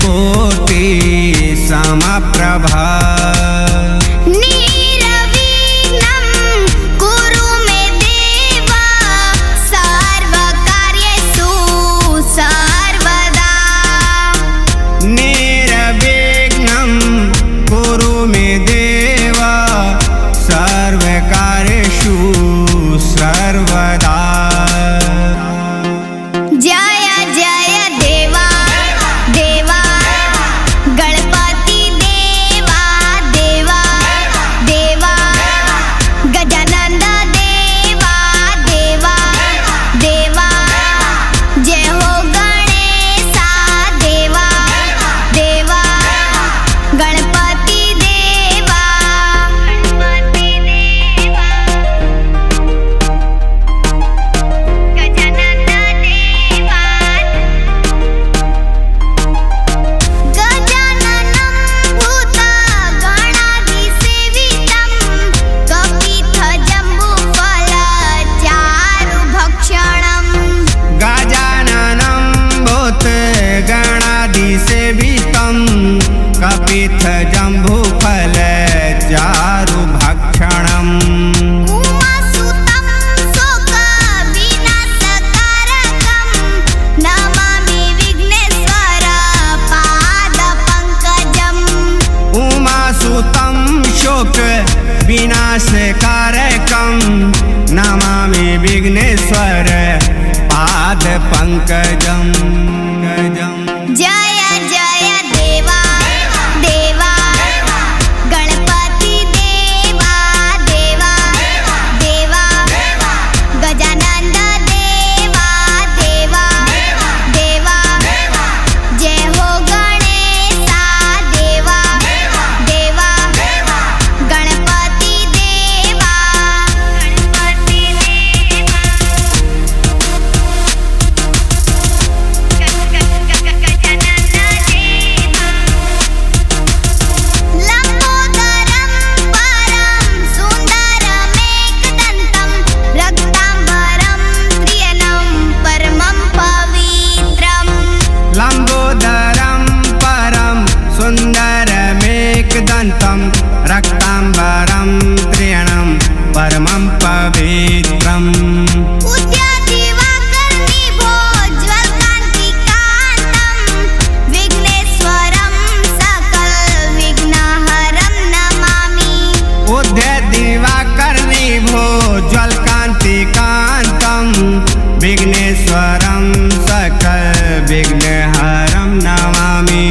कोटि समप्रभा निर्विघ्नं कुरु मे देव सर्वकार्येषु सर्वदा निर्विघ्नं कुरु मे देव सर्वकार्येषु सर्वदा जय जय देवा देवा गणपति देवा देवा देवा गजानन देवा देवा देवा जय हो गणेशा देवा देवा गणपति देवा गणपति देवा गजानन देवा गजाननं भूतगणाधिसेवितं कपित्थजम्बूफलचारुभक्षणम् गजाननं भूतगणाधिसेवितं कपित्थजम्बूफलचारुभक्षणम् उमासुतं शोकविनाशकारकं नमामि विघ्नेश्वर पादपङ्कजम् उमासुतं शोक विनाशकारकं नमामि विघ्नेश्वर पादपङ्कजं जय जय देवा देवा गणपति देवा देवा देवा गजानन देवा देवा देवा जय हो गणेशा देवा देवा गणपति देवा गणपति देवा लंबोदरं परं सुन्दरमेकदन्तं रक्ताम्बरं त्रिनयनं परमं पवित्रम् लम्बोदरं परं सुन्दरमेकदन्तं रक्ताम्बरं त्रिणं परमं पवित्रम् उद्यादिवाकरनिभोज्ज्वलकान्तिकान्तं विघ्नेश्वरं सकलविघ्नहरं नमामि उद्यदिवाकरनिभोज्ज्वलकान्तिकान्तं विघ्नेश्वरं सकलविघ्नहरं नमामि